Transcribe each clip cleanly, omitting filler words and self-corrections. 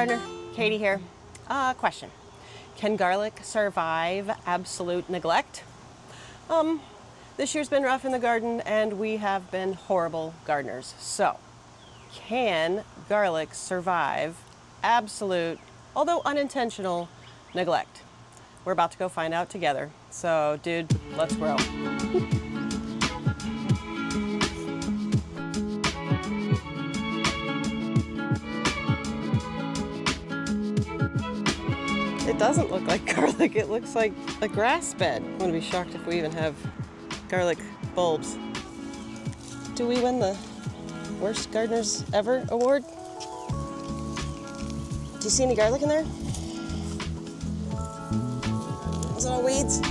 gardener, Katie here. Question. Can garlic survive absolute neglect? This year's been rough in the garden and we have been horrible gardeners. So, can garlic survive absolute, although unintentional, neglect? We're about to go find out together. So, dude, let's grow. It doesn't look like garlic, it looks like a grass bed. I'm gonna be shocked if we even have garlic bulbs. Do we win the worst gardeners ever award? Do you see any garlic in there? Is it all weeds?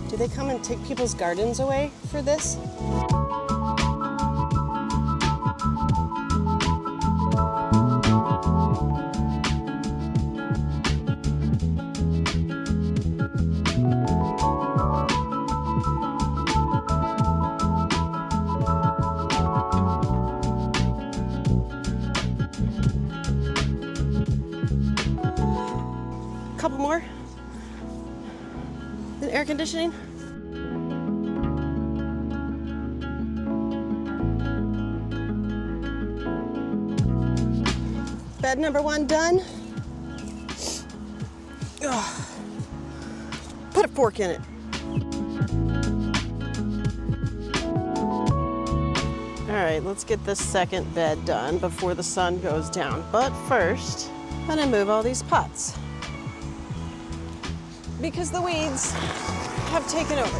Do they come and take people's gardens away for this? Couple more? Air conditioning? Bed number 1 done. Ugh. Put a fork in it. All right, let's get this second bed done before the sun goes down. But first, I'm gonna move all these pots because the weeds have taken over.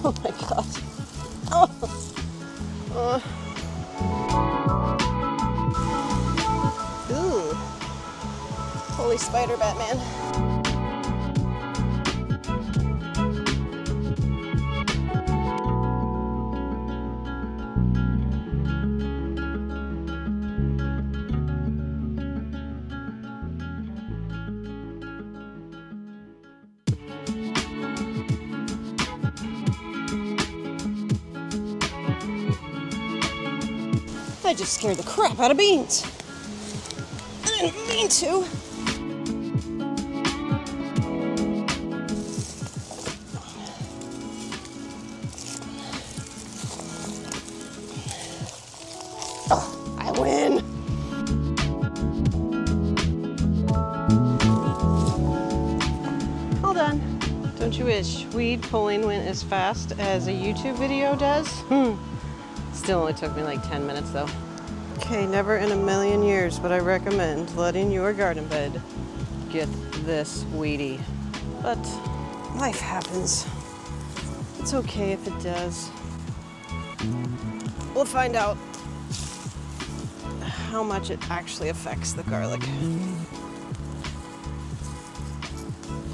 Oh my God. Oh. Ooh. Holy spider Batman. I just scared the crap out of beans. I didn't mean to. Oh, I win. Hold on. Don't you wish weed pulling went as fast as a YouTube video does? Still only took me like 10 minutes though. Okay, never in a million years would I recommend letting your garden bed get this weedy. But life happens. It's okay if it does. We'll find out how much it actually affects the garlic.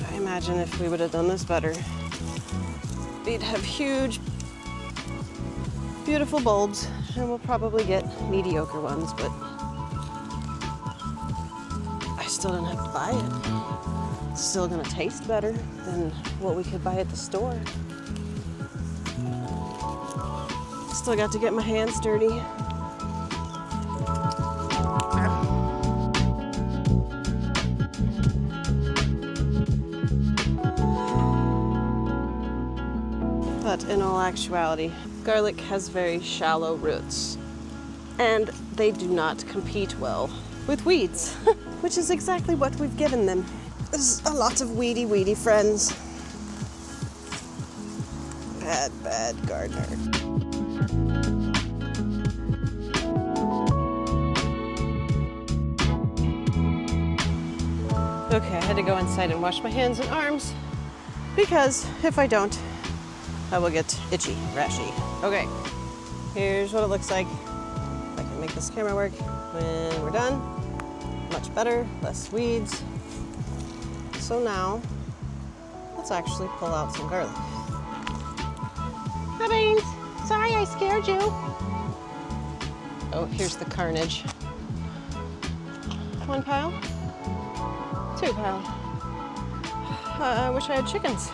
I imagine if we would have done this better, we'd have huge, beautiful bulbs, and we'll probably get mediocre ones, but I still don't have to buy it. It's still gonna taste better than what we could buy at the store. Still got to get my hands dirty. But in all actuality, garlic has very shallow roots, and they do not compete well with weeds, which is exactly what we've given them. There's a lot of weedy friends. Bad gardener. Okay, I had to go inside and wash my hands and arms because if I don't, I will get itchy, rashy. Okay, here's what it looks like. If I can make this camera work when we're done. Much better, less weeds. So now, let's actually pull out some garlic. Hi, Beans. Sorry I scared you. Oh, here's the carnage. One pile. Two pile. I wish I had chickens.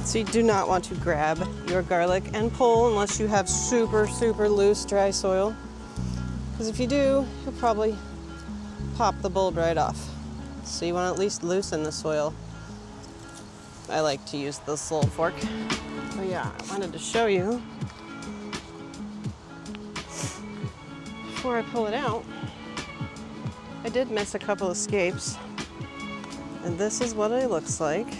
So you do not want to grab your garlic and pull unless you have super, super loose dry soil. Because if you do, you'll probably pop the bulb right off. So you want to at least loosen the soil. I like to use this little fork. Oh yeah, I wanted to show you before I pull it out. I did miss a couple escapes, and this is what it looks like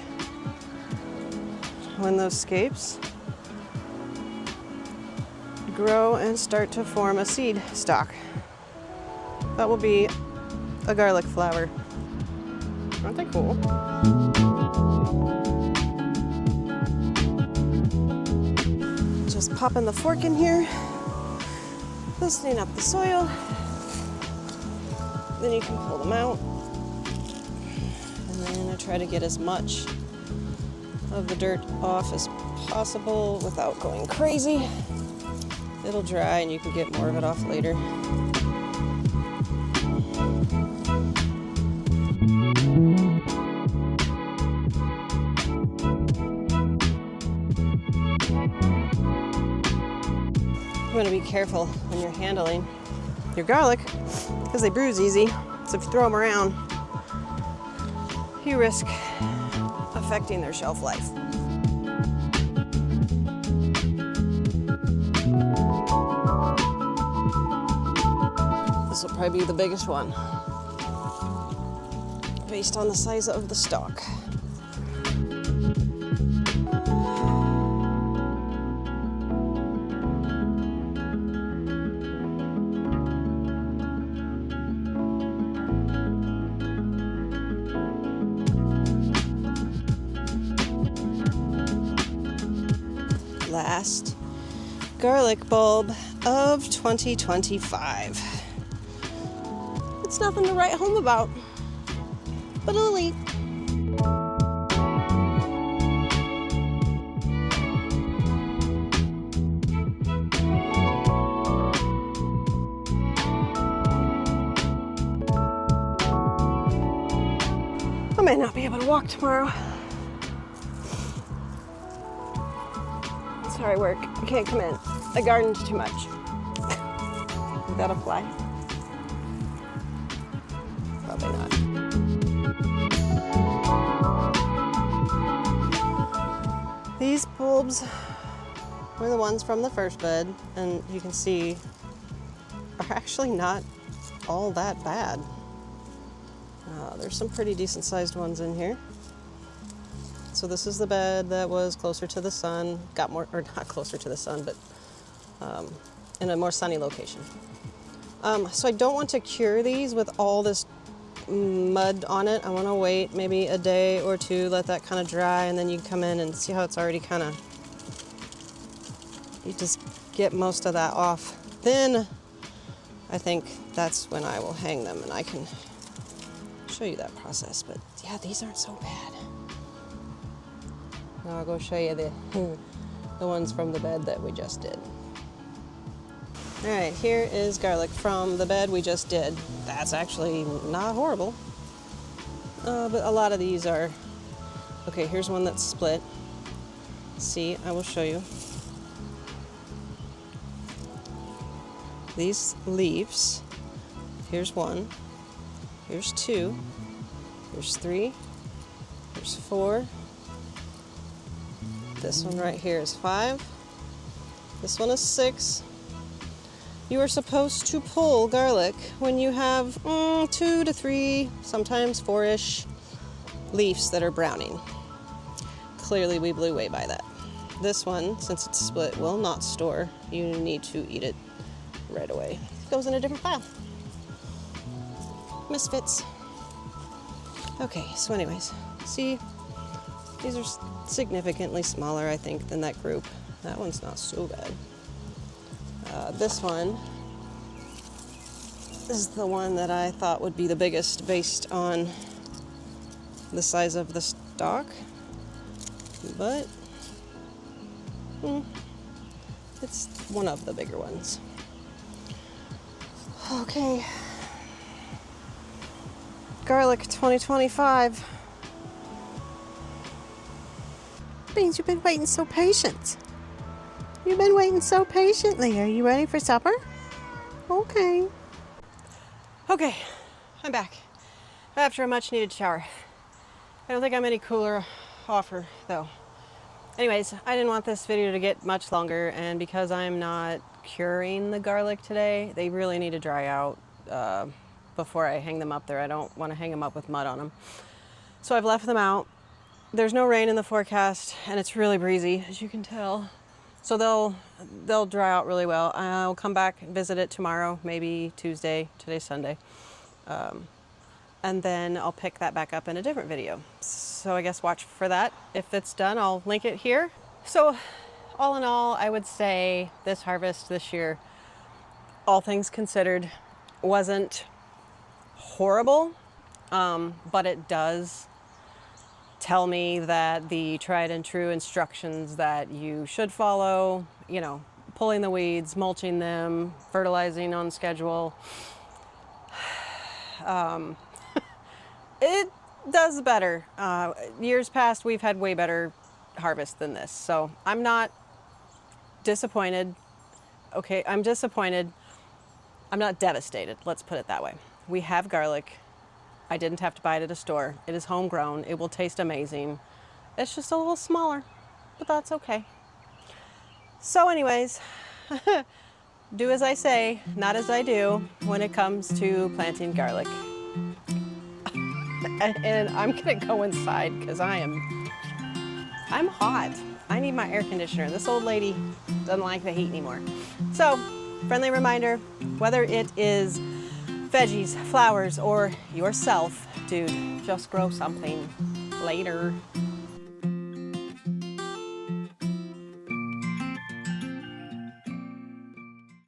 when those scapes grow and start to form a seed stalk. That will be a garlic flower. Aren't they cool? Just popping the fork in here, loosening up the soil. Then you can pull them out. And then I try to get as much of the dirt off as possible without going crazy. It'll dry and you can get more of it off later. You want to be careful when you're handling your garlic because they bruise easy. So if you throw them around, you risk affecting their shelf life. This will probably be the biggest one based on the size of the stalk. Last garlic bulb of 2025. It's nothing to write home about, but it'll eat. I may not be able to walk tomorrow. Sorry, work. I can't come in. I gardened too much. Would that apply? Probably not. These bulbs were the ones from the first bed, and you can see are actually not all that bad. There's some pretty decent sized ones in here. So this is the bed that was closer to the sun, got more, or not closer to the sun, but in a more sunny location. So I don't want to cure these with all this mud on it. I want to wait maybe a day or two, let that kind of dry, and then you come in and see how it's already kind of, you just get most of that off. Then I think that's when I will hang them, and I can show you that process. But yeah, these aren't so bad. Now I'll go show you the ones from the bed that we just did. All right, here is garlic from the bed we just did. That's actually not horrible, but a lot of these are, okay, here's one that's split. See, I will show you. These leaves, here's one, here's two, here's three, here's four. This one right here is 5. This one is 6. You are supposed to pull garlic when you have 2 to 3, sometimes 4-ish leaves that are browning. Clearly we blew way by that. This one, since it's split, will not store. You need to eat it right away. It goes in a different pile. Misfits. Okay, so anyways, see, these are significantly smaller, I think, than that group. That one's not so bad. This one is the one that I thought would be the biggest based on the size of the stalk, but it's one of the bigger ones. Okay. Garlic 2025. Means you've been waiting so patient. You've been waiting so patiently. Are you ready for supper? Okay. Okay, I'm back after a much needed shower. I don't think I'm any cooler offer though. Anyways, I didn't want this video to get much longer, and because I'm not curing the garlic today, they really need to dry out before I hang them up there. I don't want to hang them up with mud on them. So I've left them out. There's no rain in the forecast, and it's really breezy, as you can tell. So they'll dry out really well. I'll come back and visit it tomorrow, maybe Tuesday. Today's Sunday. And then I'll pick that back up in a different video. So I guess watch for that. If it's done, I'll link it here. So all in all, I would say this harvest this year, all things considered, wasn't horrible, but it does tell me that the tried and true instructions that you should follow, you know, pulling the weeds, mulching them, fertilizing on schedule, it does better. Years past, we've had way better harvest than this. So I'm not disappointed. Okay, I'm disappointed. I'm not devastated. Let's put it that way. We have garlic. I didn't have to buy it at a store. It is homegrown. It will taste amazing. It's just a little smaller, but that's okay. So anyways, do as I say, not as I do when it comes to planting garlic. And I'm gonna go inside because I'm hot. I need my air conditioner. This old lady doesn't like the heat anymore. So, friendly reminder, whether it is veggies, flowers, or yourself, dude, just grow something. Later.